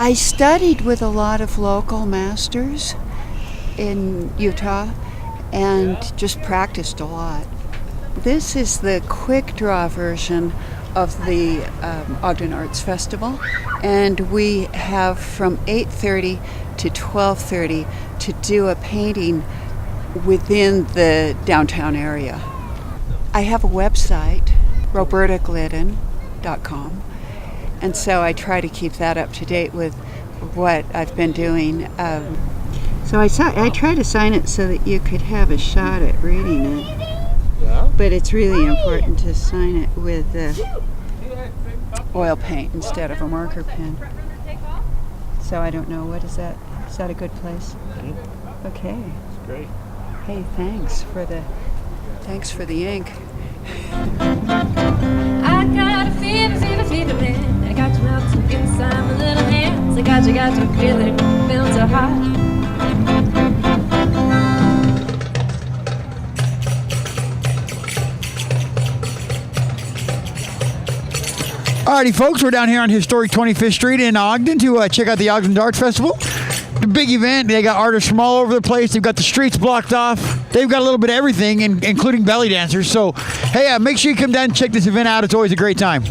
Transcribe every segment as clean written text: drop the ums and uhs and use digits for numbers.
I studied with a lot of local masters in Utah and just practiced a lot. This is the quick draw version of the Ogden Arts Festival, and we have from 8:30 to 12:30 to do a painting within the downtown area. I have a website, robertaglidden.com, and so I try to keep that up to date with what I've been doing. So I try to sign it so that you could have a shot at reading it. Yeah. But it's really important to sign it with oil paint instead of a marker pen. So I don't know, what is that? Is that a good place? Mm-hmm. Okay. That's great. Hey, thanks for the ink. I got a fever, man. I got to melt some inside my little hands. I got to feel it, feels so hot. Alrighty, folks, we're down here on historic 25th Street in Ogden to check out the Ogden Arts Festival. The big event. They got artists from all over the place. They've got the streets blocked off. They've got a little bit of everything, including belly dancers. So, hey, make sure you come down and check this event out. It's always a great time.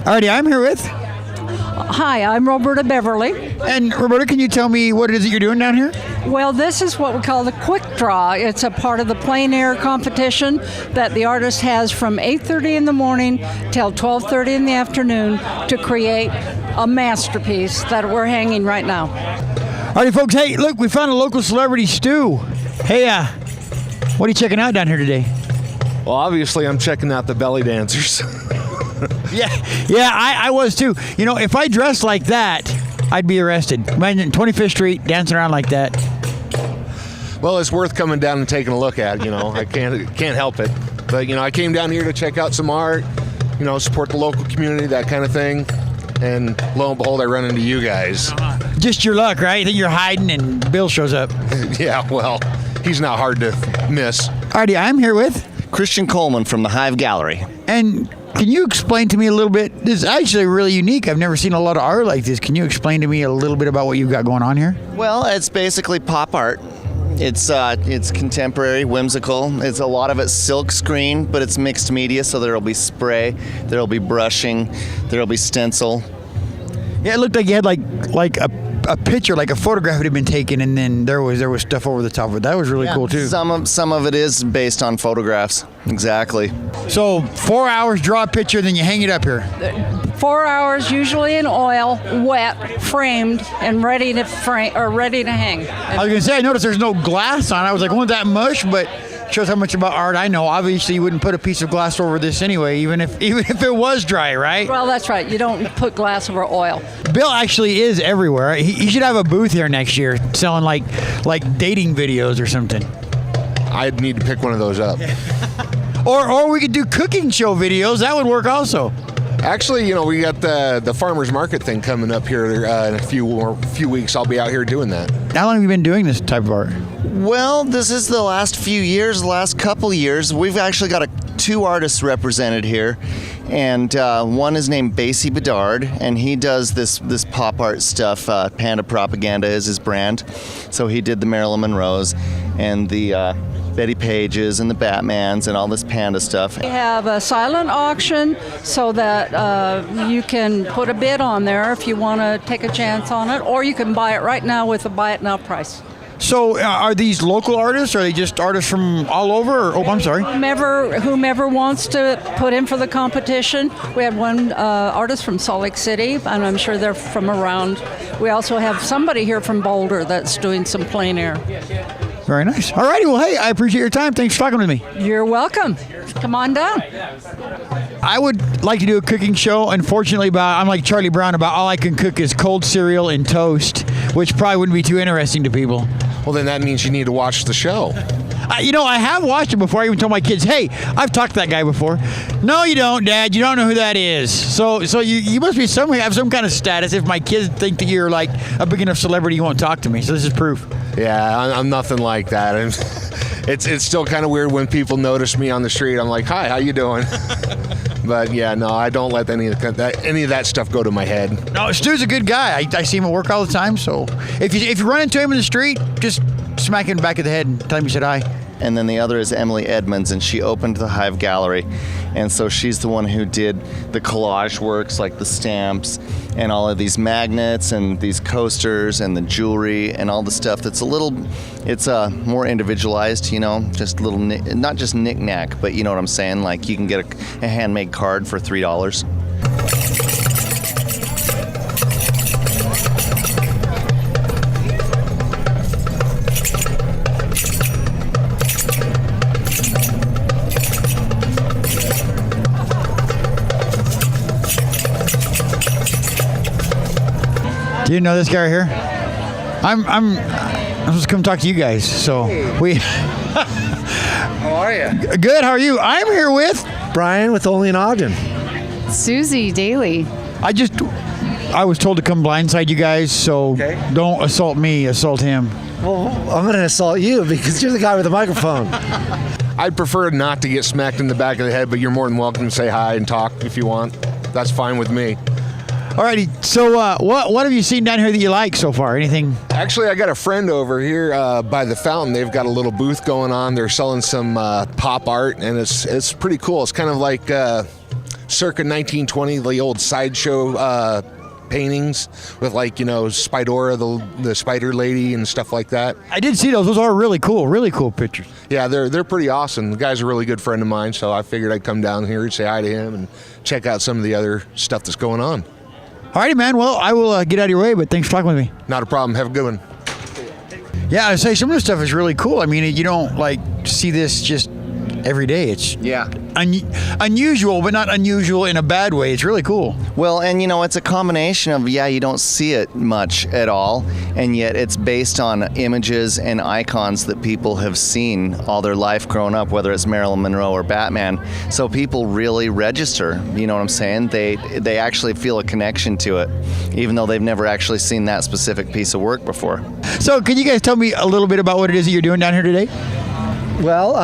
Alrighty, I'm here with... Hi, I'm Roberta Beverly. And Roberta, can you tell me what it is that you're doing down here? Well, this is what we call the quick draw. It's a part of the plein air competition that the artist has from 8:30 in the morning till 12:30 in the afternoon to create a masterpiece that we're hanging right now. Alrighty, folks. Hey, look, we found a local celebrity, Stu. Hey, what are you checking out down here today? Well, obviously, I'm checking out the belly dancers. Yeah, I was too. You know, if I dressed like that, I'd be arrested. Imagine 25th Street dancing around like that. Well, it's worth coming down and taking a look at. You know, I can't help it. But I came down here to check out some art. Support the local community, that kind of thing. And lo and behold, I run into you guys. Just your luck, right? Then you're hiding, and Bill shows up. Yeah, well, he's not hard to miss. Alrighty, I'm here with Christian Coleman from the Hive Gallery. And can you explain to me a little bit? This is actually really unique. I've never seen a lot of art like this. Can you explain to me a little bit about what you've got going on here? Well, it's basically pop art. It's contemporary, whimsical. It's a lot of it silk screen, but it's mixed media, so there'll be spray, there'll be brushing, there'll be stencil. Yeah, it looked like you had like a picture, like a photograph had been taken, and then there was stuff over the top of it. That was really cool too. Some of it is based on photographs. Exactly. So 4 hours, draw a picture, then you hang it up here. 4 hours, usually in oil, wet, framed, and ready to hang. I was gonna say, I noticed there's no glass on it. I was like, wasn't that mush? But shows how much about art I know. Obviously, you wouldn't put a piece of glass over this anyway, even if it was dry, right? Well, that's right. You don't put glass over oil. Bill actually is everywhere. He should have a booth here next year selling like dating videos or something. I'd need to pick one of those up. Or we could do cooking show videos. That would work also. Actually, we got the farmers market thing coming up here in a few weeks. I'll be out here doing that. How long have you been doing this type of art? Well, this is the last few years, last couple years. We've actually got two artists represented here, and one is named Basie Bedard, and he does this pop art stuff. Panda Propaganda is his brand, so he did the Marilyn Monroes and the Betty Pages and the Batmans and all this panda stuff. We have a silent auction so that you can put a bid on there if you want to take a chance on it, or you can buy it right now with a buy it now price. So are these local artists, or are they just artists from all over? I'm sorry. Whomever wants to put in for the competition. We had one artist from Salt Lake City, and I'm sure they're from around. We also have somebody here from Boulder that's doing some plein air. Very nice. All righty. Well, hey, I appreciate your time. Thanks for talking with me. You're welcome. Come on down. I would like to do a cooking show. Unfortunately, I'm like Charlie Brown. About all I can cook is cold cereal and toast, which probably wouldn't be too interesting to people. Well, then that means you need to watch the show. I have watched it before. I even told my kids, hey, I've talked to that guy before. No, you don't, Dad. You don't know who that is. So you must be have some kind of status if my kids think that you're like a big enough celebrity you won't talk to me. So this is proof. Yeah, I'm nothing like that. it's still kind of weird when people notice me on the street. I'm like, hi, how you doing? But yeah, no, I don't let any of that stuff go to my head. No, Stu's a good guy. I see him at work all the time. So if you run into him in the street, just smack him in the back of the head and tell him you said hi. And then the other is Emily Edmonds, and she opened the Hive Gallery. And so she's the one who did the collage works, like the stamps and all of these magnets and these coasters and the jewelry and all the stuff that's it's more individualized, you know, just a little, not just knick-knack, but you know what I'm saying? Like you can get a handmade card for $3. Do you know this guy right here? I'm supposed to come talk to you guys. So How are you? Good. How are you? I'm here with Brian with Only in Ogden. Susie Daly. I was told to come blindside you guys, so Okay. don't assault me, assault him. Well, I'm going to assault you because you're the guy with the microphone. I'd prefer not to get smacked in the back of the head, but you're more than welcome to say hi and talk if you want. That's fine with me. Alrighty, so what have you seen down here that you like so far? Anything? Actually, I got a friend over here by the fountain. They've got a little booth going on. They're selling some pop art, and it's pretty cool. It's kind of like circa 1920, the old sideshow paintings with, like, you know, Spidora, the spider lady and stuff like that. I did see those. Those are really cool pictures. Yeah, they're pretty awesome. The guy's a really good friend of mine, so I figured I'd come down here and say hi to him and check out some of the other stuff that's going on. Alrighty, man. Well, I will get out of your way, but thanks for talking with me. Not a problem. Have a good one. Yeah, I say some of this stuff is really cool. I mean, you don't like see this just every day. It's unusual, but not unusual in a bad way. It's really cool. Well, and you know, it's a combination of, you don't see it much at all, and yet it's based on images and icons that people have seen all their life growing up, whether it's Marilyn Monroe or Batman. So people really register, you know what I'm saying? They actually feel a connection to it, even though they've never actually seen that specific piece of work before. So, can you guys tell me a little bit about what it is that you're doing down here today? Well,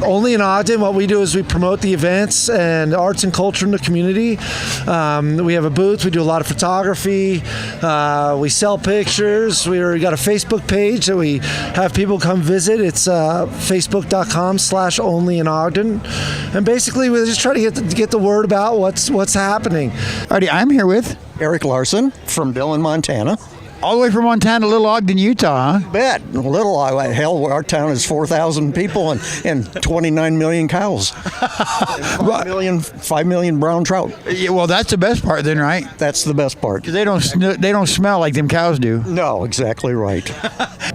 Only in Ogden, what we do is we promote the events and arts and culture in the community. We have a booth. We do a lot of photography. We sell pictures. We got a Facebook page that we have people come visit. It's facebook.com/Only in Ogden. And basically, we just try to get the word about what's happening. Alrighty, I'm here with Eric Larson from Dillon, Montana. all the way from Montana, Little Ogden, Utah, huh? Bet. Hell, our town is 4,000 people and 29 million cows. 5 million brown trout. Yeah, well, that's the best part then, right? That's the best part. Because they don't smell like them cows do. No, exactly right.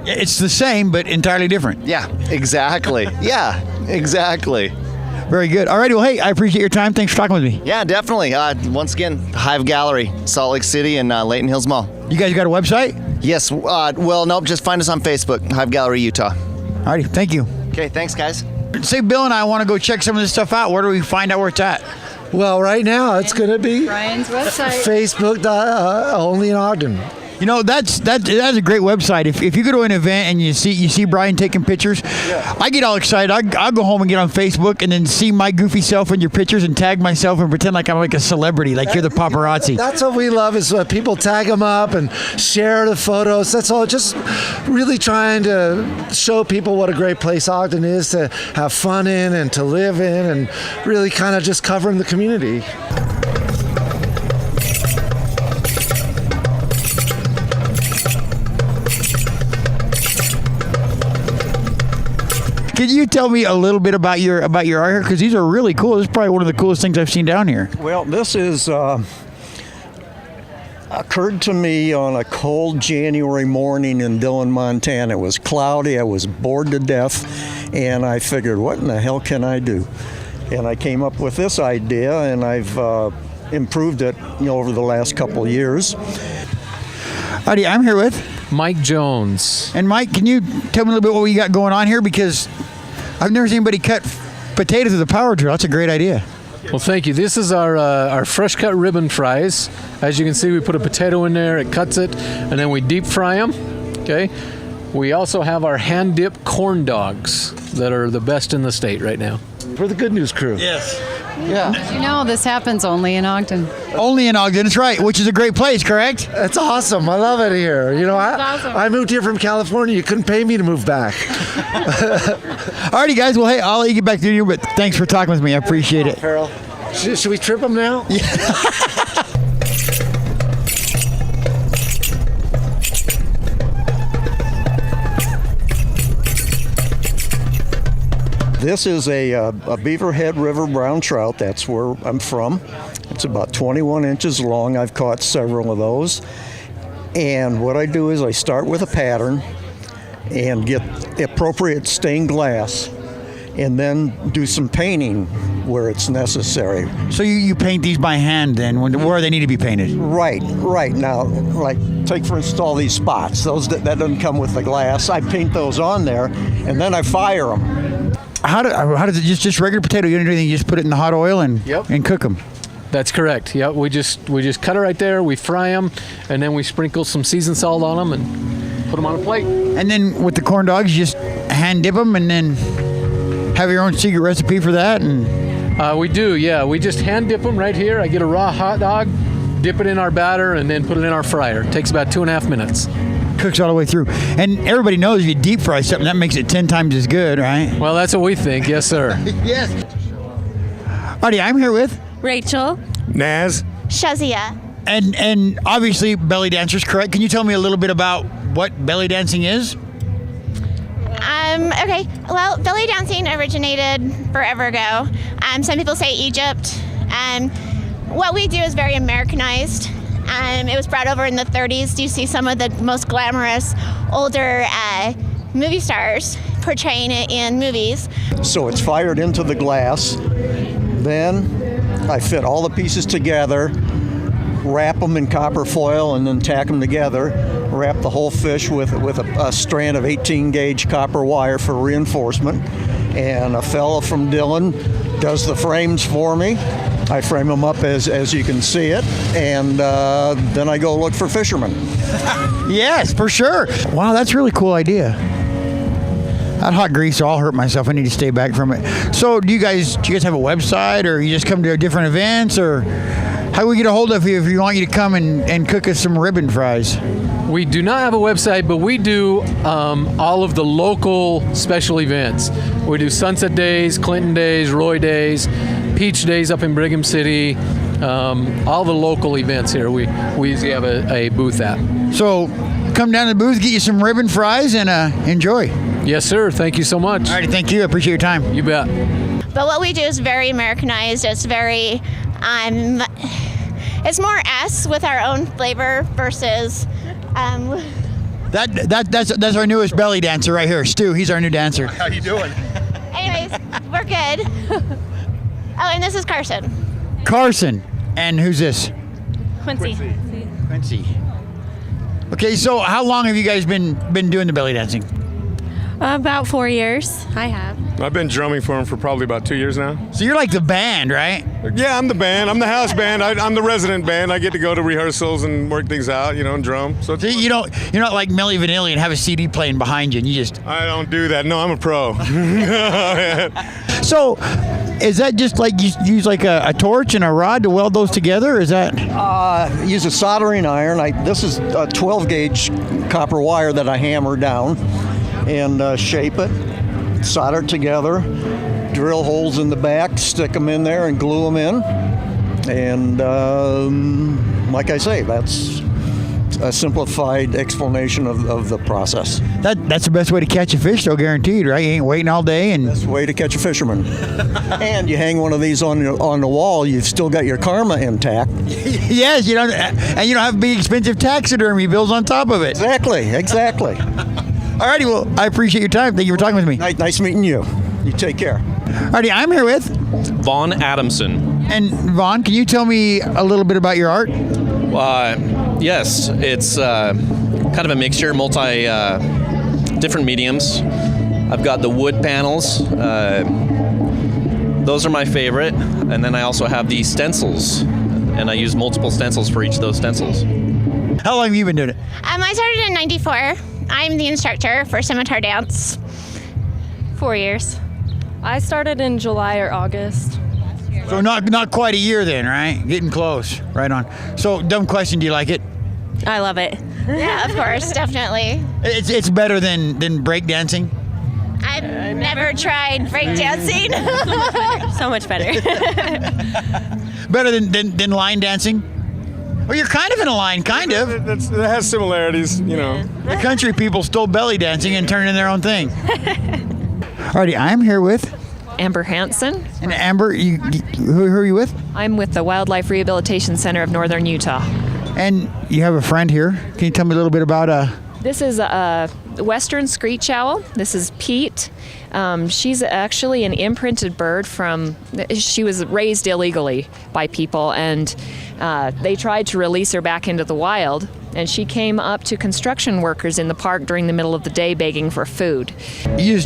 It's the same, but entirely different. Yeah, exactly. Yeah, exactly. Very good. All right. Well, hey, I appreciate your time. Thanks for talking with me. Yeah, definitely. Once again, Hive Gallery, Salt Lake City and Layton Hills Mall. You guys got a website? Yes. Well, nope. Just find us on Facebook, Hive Gallery, Utah. All righty. Thank you. Okay. Thanks, guys. Say, Bill and I want to go check some of this stuff out. Where do we find out where it's at? Well, right now it's going to be Brian's website. Facebook, Only in Ogden. You know, that's a great website. If you go to an event and you see Brian taking pictures, I get all excited. I'll go home and get on Facebook and then see my goofy self in your pictures and tag myself and pretend like I'm like a celebrity, like you're the paparazzi. That's what we love is when people tag them up and share the photos. That's all. Just really trying to show people what a great place Ogden is to have fun in and to live in, and really kind of just covering the community. Can you tell me a little bit about your art here? Because these are really cool. This is probably one of the coolest things I've seen down here. Well, this is occurred to me on a cold January morning in Dillon, Montana. It was cloudy. I was bored to death, and I figured, what in the hell can I do? And I came up with this idea, and I've improved it over the last couple of years. Howdy, I'm here with Mike Jones. And Mike, can you tell me a little bit what we got going on here? Because I've never seen anybody cut potatoes with a power drill. That's a great idea. Well, thank you. This is our fresh cut ribbon fries. As you can see, we put a potato in there, it cuts it, and then we deep fry them. Okay. We also have our hand-dipped corn dogs that are the best in the state right now. For the Good News Crew. Yes. Yeah. You know, this happens only in Ogden. Only in Ogden, that's right, which is a great place, correct? It's awesome. I love it here. You know, I moved here from California. You couldn't pay me to move back. Alrighty, guys. Well, hey, I'll let you get back to you, but thanks for talking with me. I appreciate it. Farrell. Should we trip them now? This is a Beaverhead River brown trout. That's where I'm from. It's about 21 inches long. I've caught several of those. And what I do is I start with a pattern and get the appropriate stained glass and then do some painting where it's necessary. So you paint these by hand then, where they need to be painted? Right. Now, like, take for instance all these spots. Those that doesn't come with the glass. I paint those on there and then I fire them. How does it just regular potato? You don't do anything. You just put it in the hot oil and cook them. That's correct. Yeah, we just cut it right there. We fry them, and then we sprinkle some seasoned salt on them and put them on a plate. And then with the corn dogs, you just hand dip them and then have your own secret recipe for that. And we do. Yeah, we just hand dip them right here. I get a raw hot dog, dip it in our batter, and then put it in our fryer. It takes about 2.5 minutes. Cooks all the way through. And everybody knows if you deep fry something, that makes it 10 times as good, right? Well, that's what we think. Yes, sir. Yes. Alrighty, I'm here with Rachel. Naz. Shazia. and obviously belly dancers, correct? Can you tell me a little bit about what belly dancing is? Okay. Well, belly dancing originated forever ago. Some people say Egypt. What we do is very Americanized. It was brought over in the 30s. You see some of the most glamorous older movie stars portraying it in movies. So it's fired into the glass. Then I fit all the pieces together, wrap them in copper foil, and then tack them together. Wrap the whole fish with a strand of 18 gauge copper wire for reinforcement. And a fellow from Dillon does the frames for me. I frame them up as you can see it, and then I go look for fishermen. Yes, for sure. Wow, that's a really cool idea. That hot grease, I'll hurt myself. I need to stay back from it. So do you guys have a website, or you just come to different events, or how do we get a hold of you if we want you to come and cook us some ribbon fries? We do not have a website, but we do all of the local special events. We do Sunset Days, Clinton Days, Roy Days, Peach Days up in Brigham City, all the local events here we usually have a booth at. So come down to the booth, get you some ribbon fries, and enjoy. Yes, sir. Thank you so much. All right, thank you. I appreciate your time. You bet. But what we do is very Americanized. It's very, it's more us with our own flavor versus. That's our newest belly dancer right here, Stu. He's our new dancer. How you doing? Anyways, we're good. Oh, and this is Carson. Carson. And who's this? Quincy. Quincy. Okay, so how long have you guys been doing the belly dancing? About 4 years. I have. I've been drumming for him for probably about 2 years now. So you're like the band, right? Yeah, I'm the band. I'm the house band. I'm the resident band. I get to go to rehearsals and work things out, and drum. So you're not like Milli Vanilli and have a CD playing behind you, and you just. I don't do that. No, I'm a pro. So, is that just like you use like a torch and a rod to weld those together? Or is that? Use a soldering iron. This is a 12 gauge copper wire that I hammer down and shape it, solder it together, drill holes in the back, stick them in there and glue them in. And like I say, that's a simplified explanation of the process. That's the best way to catch a fish, though, guaranteed, right? You ain't waiting all day. And best way to catch a fisherman. And you hang one of these on the wall, you've still got your karma intact. Yes, and you don't have big expensive taxidermy bills on top of it. Exactly. Alrighty, well, I appreciate your time. Thank you for talking with me. Nice meeting you. You take care. Alrighty, I'm here with Vaughn Adamson. And Vaughn, can you tell me a little bit about your art? Yes, it's kind of a mixture, different mediums. I've got the wood panels. Those are my favorite. And then I also have the stencils. And I use multiple stencils for each of those stencils. How long have you been doing it? I started in '94. I'm the instructor for scimitar dance. 4 years. I started in July or August. So not quite a year then, right? Getting close. Right on. So, dumb question, do you like it? I love it. Yeah, of course, definitely. It's better than break dancing? I've never tried break dancing. So much better. Better than line dancing? Well, you're kind of in a line, kind of. It has similarities, you know. The country people stole belly dancing and turned it in their own thing. Alrighty, I'm here with Amber Hansen. And Amber, who are you with? I'm with the Wildlife Rehabilitation Center of Northern Utah. And you have a friend here. Can you tell me a little bit about This is a western screech owl. This is Pete. She's actually an imprinted bird she was raised illegally by people, and they tried to release her back into the wild, and she came up to construction workers in the park during the middle of the day begging for food. You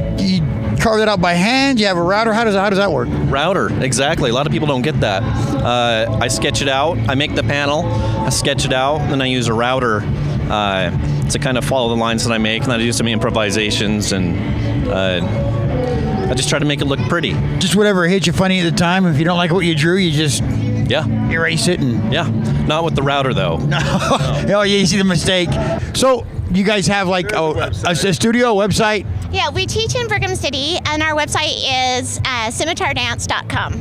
carve that out by hand? You have a router? How does that work? Router, exactly. A lot of people don't get that. I sketch it out. I make the panel. I sketch it out, and then I use a router to kind of follow the lines that I make, and I do some improvisations, and I just try to make it look pretty. Just whatever hits you funny at the time. If you don't like what you drew, you just erase it. And not with the router though. No. Oh, yeah, you see the mistake. So you guys have like a studio, a website? Yeah, we teach in Brigham City, and our website is scimitardance.com.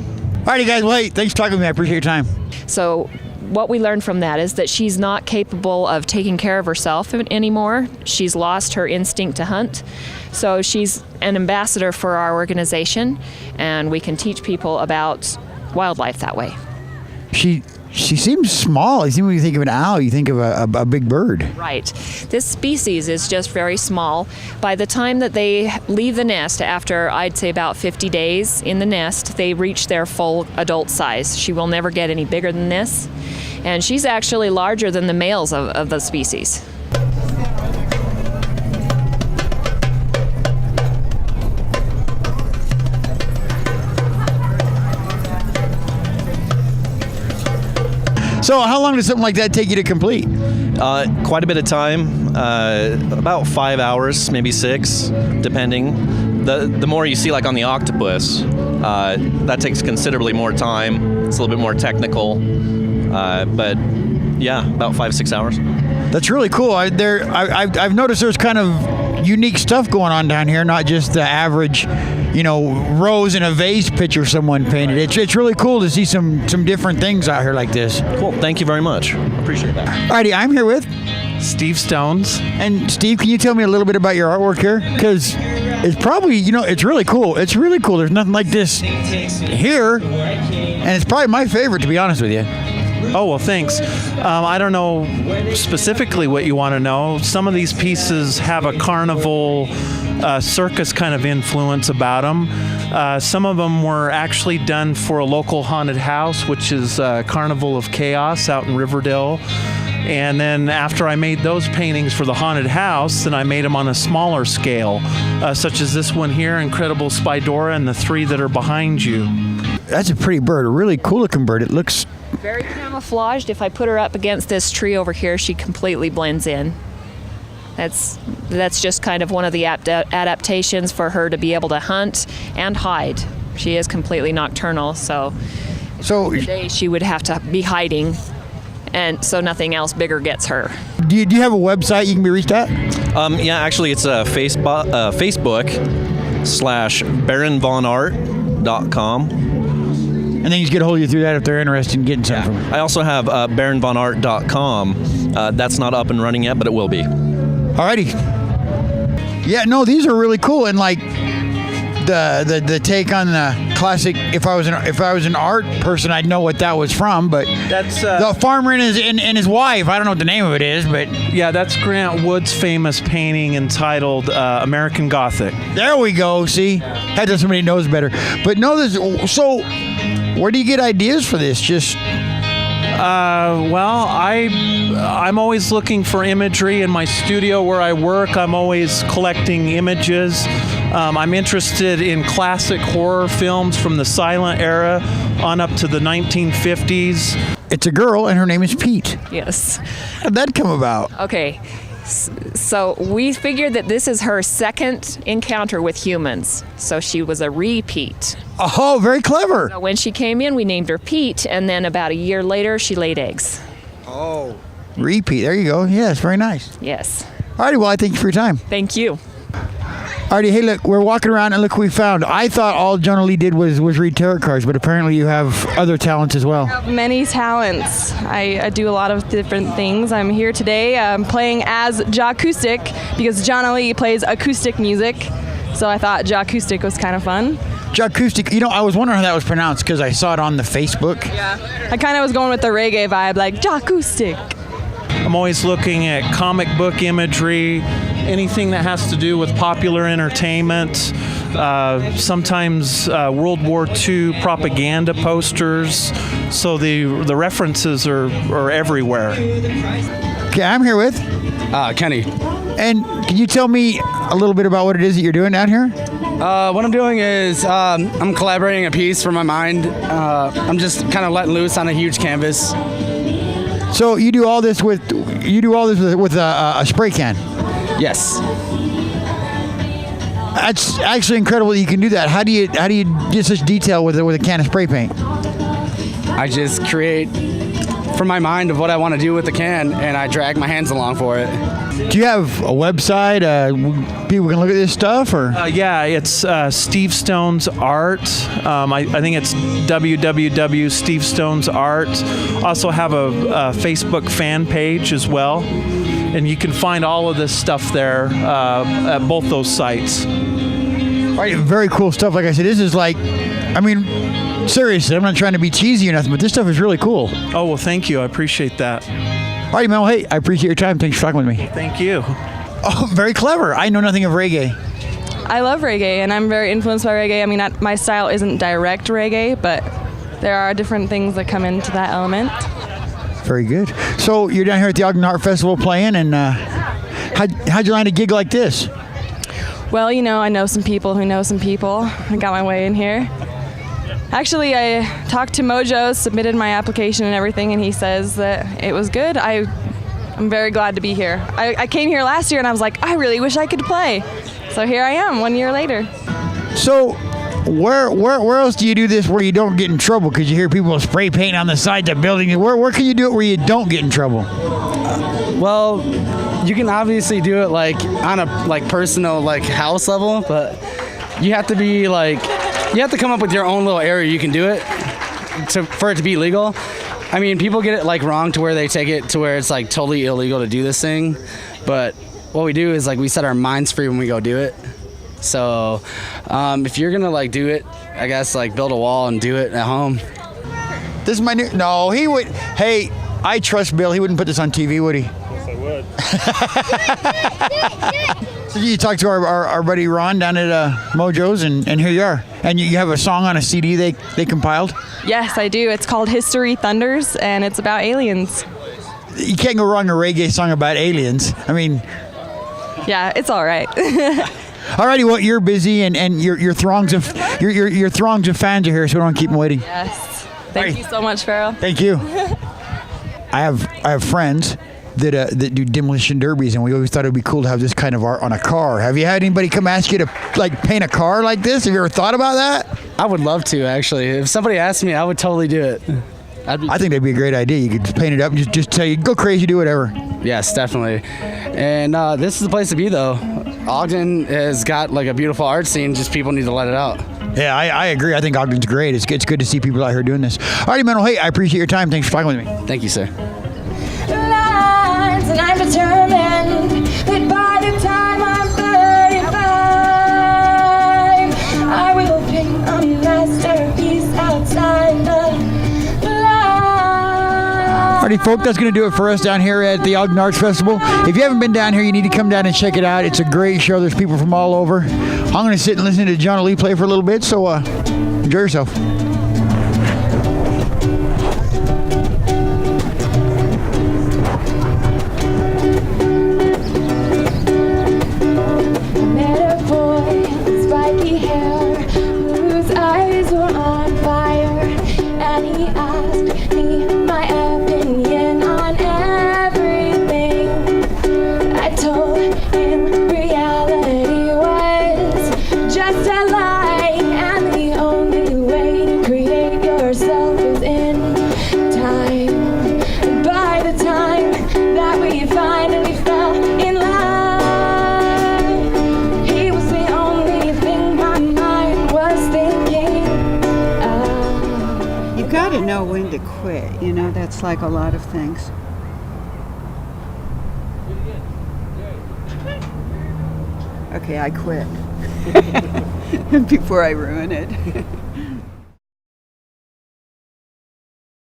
Alrighty, guys. Well, hey, thanks for talking with me. I appreciate your time. So what we learned from that is that she's not capable of taking care of herself anymore. She's lost her instinct to hunt. So she's an ambassador for our organization, and we can teach people about wildlife that way. She seems small. I think when you think of an owl, you think of a big bird. Right. This species is just very small. By the time that they leave the nest, after I'd say about 50 days in the nest, they reach their full adult size. She will never get any bigger than this. And she's actually larger than the males of the species. So how long does something like that take you to complete? Quite a bit of time, about 5 hours, maybe 6, depending. The more you see, like on the octopus, that takes considerably more time. It's a little bit more technical, but yeah, about 5-6 hours. That's really cool. I've noticed there's kind of unique stuff going on down here, not just the average, rose in a vase picture someone painted. It's really cool to see some different things out here like this. Cool. Thank you very much. Appreciate that. Alrighty, I'm here with Steve Stones. And Steve, can you tell me a little bit about your artwork here? Because it's probably, it's really cool. It's really cool. There's nothing like this here, and it's probably my favorite, to be honest with you. Oh, well, thanks. I don't know specifically what you want to know. Some of these pieces have a carnival, circus kind of influence about them. Some of them were actually done for a local haunted house, which is Carnival of Chaos out in Riverdale. And then after I made those paintings for the haunted house, then I made them on a smaller scale, such as this one here, Incredible Spidora, and the 3 that are behind you. That's a pretty bird, a really cool looking bird. It looks very camouflaged. If I put her up against this tree over here, she completely blends in. That's just kind of one of the adaptations for her to be able to hunt and hide. She is completely nocturnal, so today she would have to be hiding, and so nothing else bigger gets her. Do you have a website you can be reached at? Yeah, actually it's Facebook.com/BaronVonArt.com. And then you just get a hold of you through that if they're interested in getting something from you. I also have BaronVonArt.com. That's not up and running yet, but it will be. Alrighty. Yeah, no, these are really cool, and like the take on the classic. If I was an art person, I'd know what that was from. But that's the farmer and his wife. I don't know what the name of it is, but yeah, that's Grant Wood's famous painting entitled American Gothic. There we go. See, had to somebody knows better. But no, this so. Where do you get ideas for this? Just well, I'm always looking for imagery in my studio where I work. I'm always collecting images. I'm interested in classic horror films from the silent era on up to the 1950s. It's a girl, and her name is Pete. Yes. How did that come about? Okay. So we figured that this is her second encounter with humans. So she was a repeat. Oh, very clever. So when she came in, we named her Pete, and then about a year later, she laid eggs. Oh. Repeat. There you go. Yes, very nice. Yes. All righty, well, I thank you for your time. Thank you. Alrighty, hey, look, we're walking around and look what we found. I thought all Jonah Lee did was read tarot cards, but apparently you have other talents as well. Many talents. I do a lot of different things. I'm here today playing as Jacoustic because Jonah Lee plays acoustic music. So I thought Jacoustic was kind of fun. Jacoustic, I was wondering how that was pronounced because I saw it on the Facebook. Yeah. I kind of was going with the reggae vibe, like Jacoustic. I'm always looking at comic book imagery, anything that has to do with popular entertainment, sometimes World War II propaganda posters. So the references are everywhere. Okay, I'm here with Kenny. And can you tell me a little bit about what it is that you're doing down here? What I'm doing is I'm collaborating a piece from my mind. I'm just kind of letting loose on a huge canvas. So you do all this with a spray can? Yes. That's actually incredible that you can do that. How do you get such detail with a can of spray paint? I just create from my mind of what I want to do with the can, and I drag my hands along for it. Do you have a website? People can look at this stuff, or? Yeah, it's Steve Stone's Art. I think it's www.stevestonesart. Also have a Facebook fan page as well, and you can find all of this stuff there at both those sites. All right, very cool stuff. Like I said, this is seriously, I'm not trying to be cheesy or nothing, but this stuff is really cool. Oh, well, thank you. I appreciate that. All right, Mel, hey, I appreciate your time. Thanks for talking with me. Thank you. Oh, very clever. I know nothing of reggae. I love reggae, and I'm very influenced by reggae. I mean, my style isn't direct reggae, but there are different things that come into that element. Very good. So you're down here at the Ogden Art Festival playing, and how'd you land a gig like this? Well, I know some people who know some people. I got my way in here. Actually, I talked to Mojo, submitted my application and everything, and he says that it was good. I'm very glad to be here. I came here last year, and I was like, I really wish I could play. So here I am, 1 year later. So where else do you do this where you don't get in trouble? Because you hear people spray painting on the sides of buildings. Where can you do it where you don't get in trouble? Well, you can obviously do it on a personal house level, but you have to be you have to come up with your own little area you can do it for it to be legal. I mean, people get it wrong to where they take it to where it's totally illegal to do this thing, but what we do is we set our minds free when we go do it. So if you're gonna do it, I guess build a wall and do it at home. This is my new. No, he would. Hey, I trust Bill. He wouldn't put this on TV, would he? Yes, I would. So you talked to our buddy Ron down at Mojo's, and here you are. And you have a song on a CD they compiled? Yes, I do. It's called History Thunders, and it's about aliens. You can't go wrong a reggae song about aliens. I mean... Yeah, it's all right. Alrighty, well, you're busy, and your throngs of your throngs of fans are here, so we don't keep them waiting. Yes. Thank you so much, Farrell. Thank you. I have friends that do demolition derbies, and we always thought it would be cool to have this kind of art on a car. Have you had anybody come ask you to paint a car like this? Have you ever thought about that? I would love to, actually. If somebody asked me, I would totally do it. I think that'd be a great idea. You could just paint it up and just tell you, go crazy, do whatever. Yes, definitely. And this is the place to be, though. Ogden has got a beautiful art scene, just people need to let it out. Yeah, I agree. I think Ogden's great. It's good to see people out here doing this. All right, Mental, hey, I appreciate your time. Thanks for talking with me. Thank you, sir. And I'm determined that by the time I'm 35, I will paint a masterpiece outside the line. Alrighty, folks, that's going to do it for us down here at the Ogden Arts Festival. If you haven't been down here, you need to come down and check it out. It's a great show. There's people from all over. I'm going to sit and listen to Jonah Lee play for a little bit, so enjoy yourself. My opinion on everything. I told got to know when to quit. You know, that's like a lot of things. Okay, I quit before I ruin it.